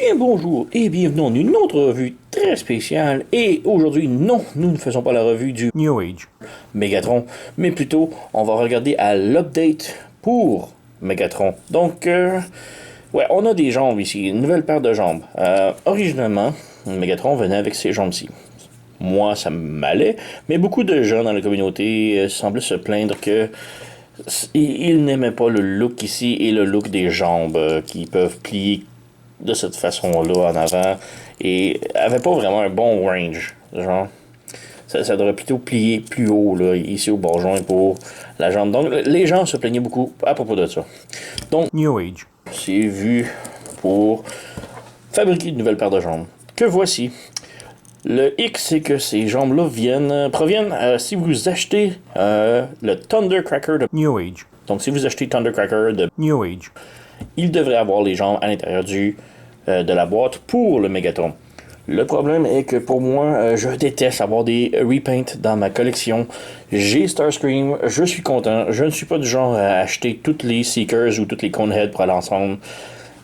Bien bonjour et bienvenue dans une autre revue très spéciale. Et aujourd'hui, non, nous ne faisons pas la revue du New Age Megatron, mais plutôt on va regarder à l'update pour Megatron. Donc, ouais, on a des jambes ici, une nouvelle paire de jambes. Originalement, Megatron venait avec ces jambes-ci. Moi, ça m'allait, mais beaucoup de gens dans la communauté semblaient se plaindre que ils n'aimaient pas le look ici et le look des jambes qui peuvent plier de cette façon-là en avant et avait pas vraiment un bon range. Genre, ça devrait plutôt plier plus haut là, ici au bourgeon pour la jambe. Donc, les gens se plaignaient beaucoup à propos de ça. Donc, New Age, c'est vu pour fabriquer une nouvelle paire de jambes. Que voici. Le X, c'est que ces jambes-là proviennent si vous achetez le Thundercracker de New Age. Donc, si vous achetez Thundercracker de New Age, il devrait avoir les jambes à l'intérieur de la boîte pour le Megatron. Le problème est que pour moi, je déteste avoir des repaints dans ma collection. J'ai Starscream, je suis content. Je ne suis pas du genre à acheter toutes les Seekers ou toutes les Coneheads pour aller ensemble.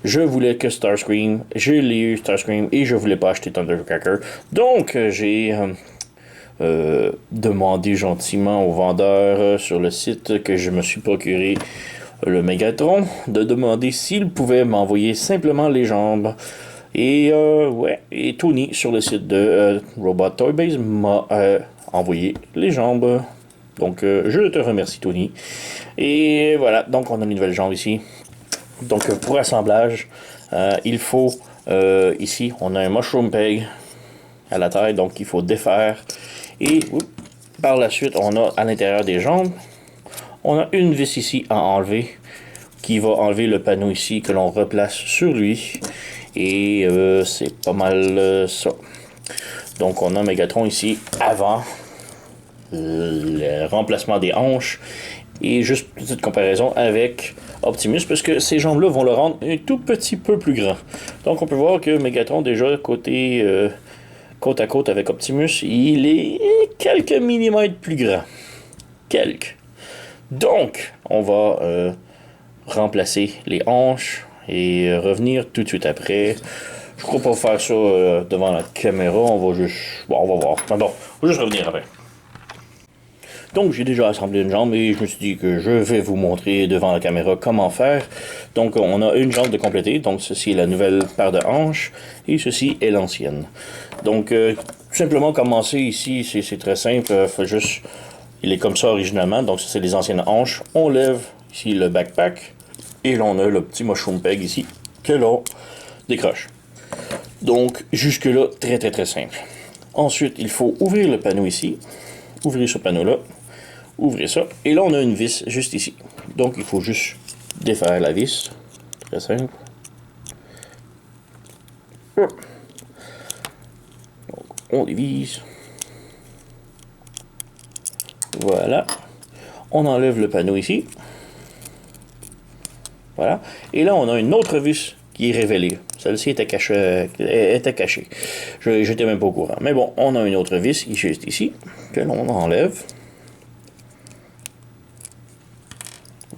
Je voulais que Starscream, j'ai eu Starscream et je voulais pas acheter Thundercracker. Donc j'ai demandé gentiment au vendeur sur le site que je me suis procuré le Megatron de demander s'il pouvait m'envoyer simplement les jambes. Et et Tony sur le site de Robot Toy Base m'a envoyé les jambes. Donc je te remercie Tony. Et voilà, donc on a une nouvelle jambe ici. Donc pour assemblage, il faut ici, on a un mushroom peg à la taille, donc il faut défaire. Et par la suite, on a à l'intérieur des jambes, on a une vis ici à enlever, qui va enlever le panneau ici que l'on replace sur lui. Et c'est pas mal ça. Donc on a Megatron ici avant le remplacement des hanches. Et juste une petite comparaison avec Optimus, parce que ces jambes-là vont le rendre un tout petit peu plus grand. Donc on peut voir que Megatron, déjà côté côte à côte avec Optimus, il est quelques millimètres plus grand. Quelques. Donc, on va remplacer les hanches et revenir tout de suite après. Je crois pas faire ça devant la caméra, on va juste... Bon, on va voir. Mais bon, on va juste revenir après. Donc j'ai déjà assemblé une jambe et je me suis dit que je vais vous montrer devant la caméra comment faire. Donc on a une jambe de compléter, donc ceci est la nouvelle paire de hanches et ceci est l'ancienne. Donc tout simplement commencer ici, c'est très simple, faut juste, il est comme ça originalement, donc ça c'est les anciennes hanches. On lève ici le backpack et là on a le petit mushroom peg ici que l'on décroche. Donc jusque là très très très simple. Ensuite il faut ouvrir le panneau ici, ouvrir ce panneau là. Ouvrez ça. Et là, on a une vis juste ici. Donc, il faut juste défaire la vis. Très simple. Donc, on dévisse. Voilà. On enlève le panneau ici. Voilà. Et là, on a une autre vis qui est révélée. Celle-ci était cachée. Je n'étais même pas au courant. Mais bon, on a une autre vis juste ici que l'on enlève.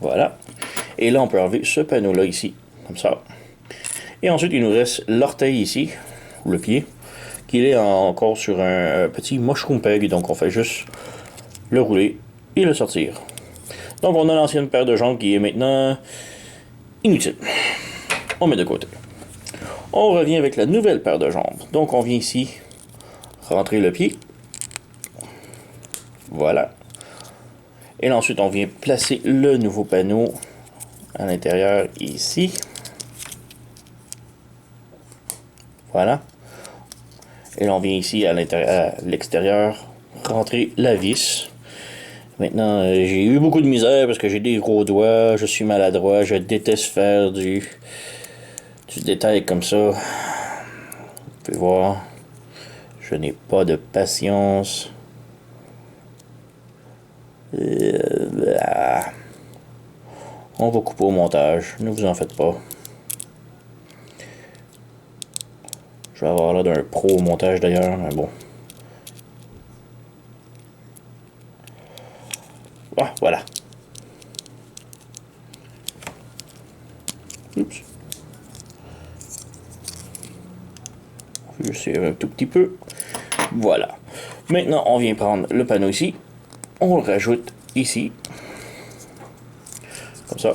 Voilà. Et là, on peut enlever ce panneau-là ici, comme ça. Et ensuite, il nous reste l'orteil ici, ou le pied, qui est encore sur un petit mushroom peg. Donc, on fait juste le rouler et le sortir. Donc, on a l'ancienne paire de jambes qui est maintenant inutile. On met de côté. On revient avec la nouvelle paire de jambes. Donc, on vient ici rentrer le pied. Voilà. Et là, ensuite, on vient placer le nouveau panneau à l'intérieur ici. Voilà. Et là, on vient ici à l'extérieur rentrer la vis. Maintenant, j'ai eu beaucoup de misère parce que j'ai des gros doigts, je suis maladroit, je déteste faire du détail comme ça. Vous pouvez voir, je n'ai pas de patience. On va couper au montage, ne vous en faites pas. Je vais avoir l'air d'un pro au montage d'ailleurs, mais bon. Ah, voilà. Oups. Je serre un tout petit peu. Voilà. Maintenant, on vient prendre le panneau ici. On le rajoute ici. Comme ça.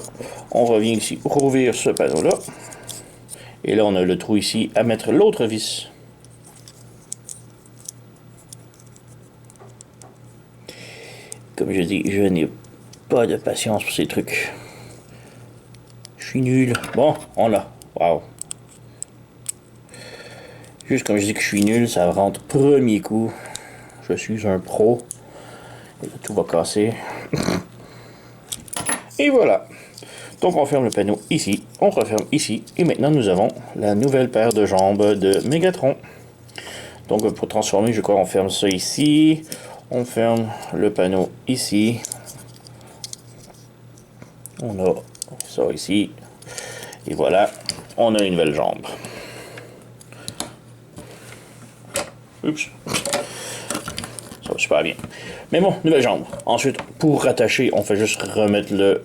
On revient ici, rouvrir ce panneau-là. Et là, on a le trou ici à mettre l'autre vis. Comme je dis, je n'ai pas de patience pour ces trucs. Je suis nul. Bon, on l'a. Waouh. Juste comme je dis que je suis nul, ça rentre premier coup. Je suis un pro. Et là, tout va casser. Et voilà. Donc on ferme le panneau ici, on referme ici, et maintenant nous avons la nouvelle paire de jambes de Megatron. Donc pour transformer, je crois qu'on ferme ça ici, on ferme le panneau ici, on a ça ici, et voilà, on a une nouvelle jambe. Oups. Ça va super bien. Mais bon, nouvelle jambe. Ensuite, pour rattacher, on fait juste remettre le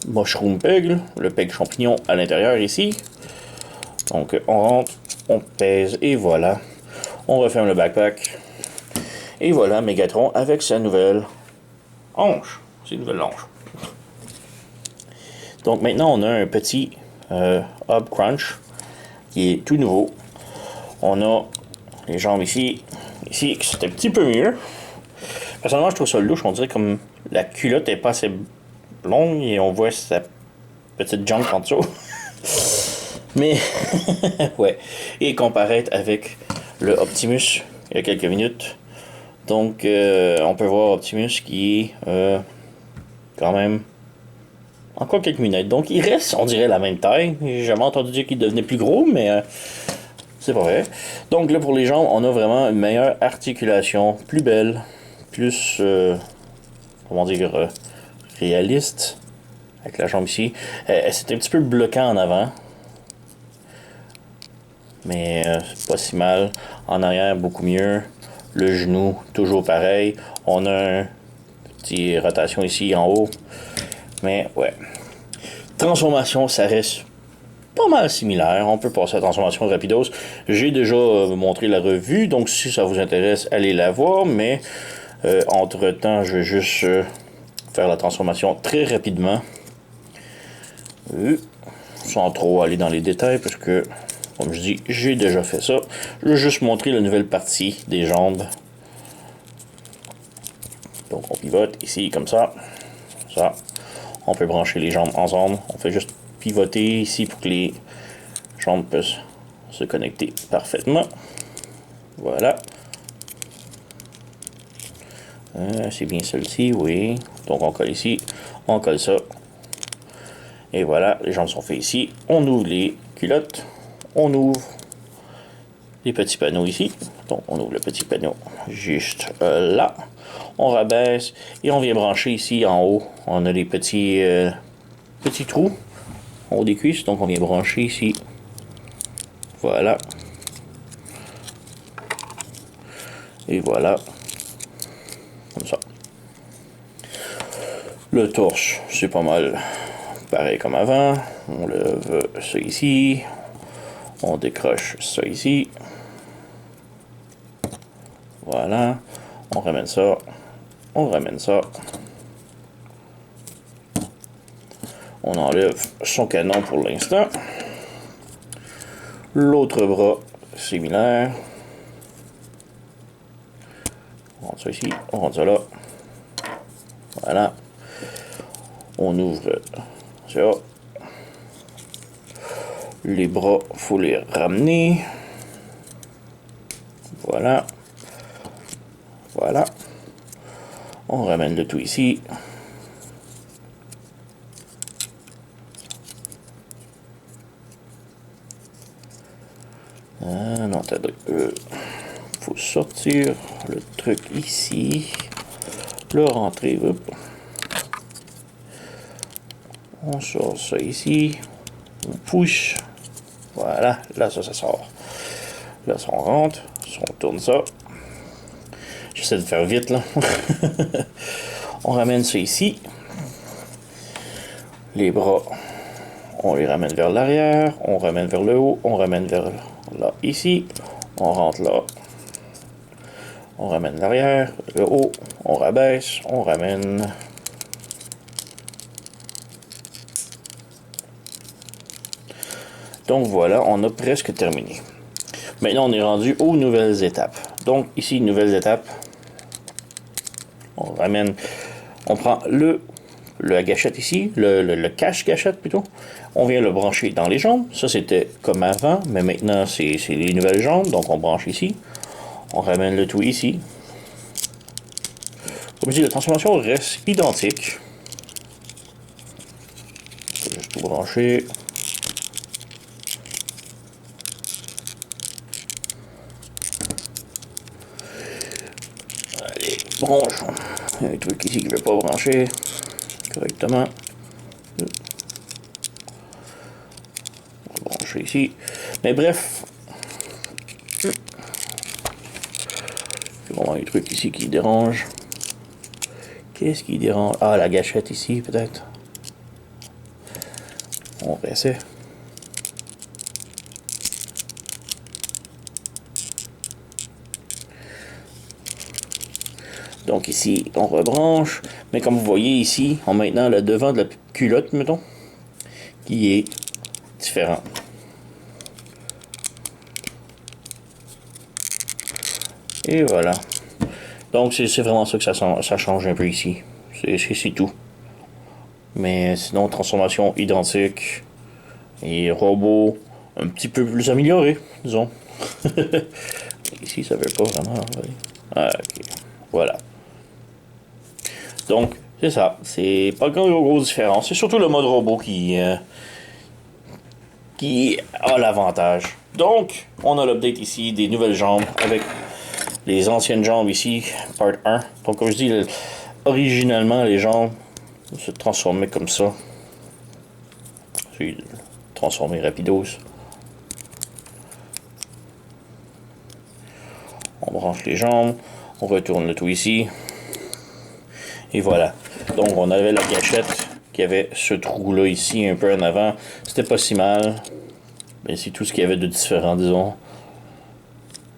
mushroom peg, le peg champignon à l'intérieur ici. Donc on rentre, on pèse et voilà. On referme le backpack. Et voilà Megatron avec sa nouvelle hanche. C'est une nouvelle hanche. Donc maintenant on a un petit hub crunch qui est tout nouveau. On a les jambes ici. Ici, c'est un petit peu mieux. Personnellement, je trouve ça louche. On dirait comme la culotte est pas assez longue et on voit sa petite jambe en dessous. Mais, ouais. Et comparé avec le Optimus il y a quelques minutes. Donc, on peut voir Optimus qui est quand même encore quelques minutes. Donc, il reste, on dirait, la même taille. J'ai jamais entendu dire qu'il devenait plus gros, mais c'est pas vrai. Donc, là, pour les jambes, on a vraiment une meilleure articulation, plus belle, plus, comment dire, réaliste. Avec la jambe ici. C'est un petit peu bloquant en avant. Mais c'est pas si mal. En arrière, beaucoup mieux. Le genou, toujours pareil. On a une petite rotation ici en haut. Mais ouais. Transformation, ça reste pas mal similaire. On peut passer à la transformation rapidos. J'ai déjà montré la revue. Donc si ça vous intéresse, allez la voir. Mais entre temps, je vais juste faire la transformation très rapidement. Sans trop aller dans les détails parce que, comme je dis, j'ai déjà fait ça. Je vais juste montrer la nouvelle partie des jambes. Donc on pivote ici comme ça. Ça. On peut brancher les jambes ensemble. On fait juste pivoter ici pour que les jambes puissent se connecter parfaitement. Voilà. C'est bien celle-ci, oui. Donc on colle ici, on colle ça. Et voilà, les jambes sont faites ici. On ouvre les culottes. On ouvre les petits panneaux ici. Donc on ouvre le petit panneau juste là. On rabaisse et on vient brancher ici en haut. On a les petits trous en haut des cuisses. Donc on vient brancher ici. Voilà. Et voilà. Comme ça. Le torse, c'est pas mal pareil comme avant. On lève ça ici. On décroche ça ici. Voilà. On ramène ça. On ramène ça. On enlève son canon pour l'instant. L'autre bras, similaire. On rentre ça ici. On rentre ça là. Voilà. On ouvre ça. Les bras, faut les ramener. Voilà. Voilà. On ramène le tout ici. Non, attendez. Faut sortir le truc ici. Le rentrer. Hop. On sort ça ici. On push. Voilà. Là, ça sort. Là, ça on rentre. Ça, on tourne ça. J'essaie de faire vite, là. On ramène ça ici. Les bras, on les ramène vers l'arrière. On ramène vers le haut. On ramène vers là, ici. On rentre là. On ramène l'arrière, le haut, on rabaisse, on ramène. Donc voilà, on a presque terminé. Maintenant, on est rendu aux nouvelles étapes. Donc ici, nouvelles étapes. On ramène, on prend la gâchette ici, le cache-gâchette plutôt. On vient le brancher dans les jambes. Ça, c'était comme avant, mais maintenant, c'est les nouvelles jambes. Donc, on branche ici. On ramène le tout ici. Comme je dis, la transformation reste identique. Je vais juste tout brancher. Allez, branche. Il y a un truc ici qui ne veut pas brancher correctement. On va brancher ici. Mais bref. Il y a vraiment un truc ici qui dérange. Qu'est-ce qui dérange? Ah, la gâchette ici, peut-être. On réessaie. Donc ici, on rebranche. Mais comme vous voyez ici, on a maintenant le devant de la culotte, mettons, qui est différent. Et voilà. Donc c'est vraiment ça que ça change un peu ici. C'est tout. Mais sinon, transformation identique. Et robot un petit peu plus amélioré, disons. Ici, ça veut pas vraiment. Ah, ok. Voilà. Donc, c'est ça. C'est pas grosse différence. C'est surtout le mode robot qui a l'avantage. Donc, on a l'update ici des nouvelles jambes avec les anciennes jambes ici, part 1. Donc, comme je dis, originalement, les jambes se transformaient comme ça. C'est transformé rapidos. On branche les jambes, on retourne le tout ici. Et voilà. Donc, on avait la gâchette qui avait ce trou-là ici, un peu en avant. C'était pas si mal. Mais c'est tout ce qu'il y avait de différent, disons.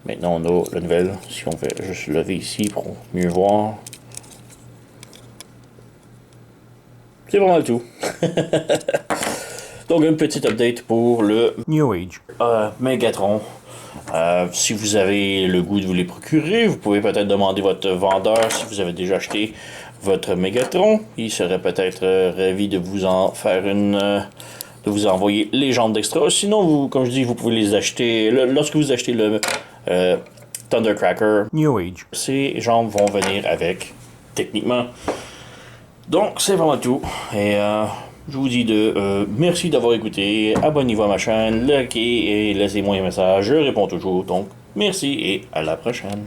Maintenant, on a la nouvelle. Si on fait juste lever ici pour mieux voir. C'est vraiment tout. Donc, une petite update pour le New Age Megatron. Si vous avez le goût de vous les procurer, vous pouvez peut-être demander votre vendeur si vous avez déjà acheté votre Megatron. Il serait peut-être ravi de vous en faire de vous envoyer les jambes d'extra. Sinon, vous, comme je dis, vous pouvez les acheter lorsque vous achetez le Thundercracker New Age. Ces jambes vont venir avec, techniquement. Donc, c'est vraiment tout. Et je vous dis merci d'avoir écouté. Abonnez-vous à ma chaîne, likez et laissez-moi un message. Je réponds toujours. Donc, merci et à la prochaine.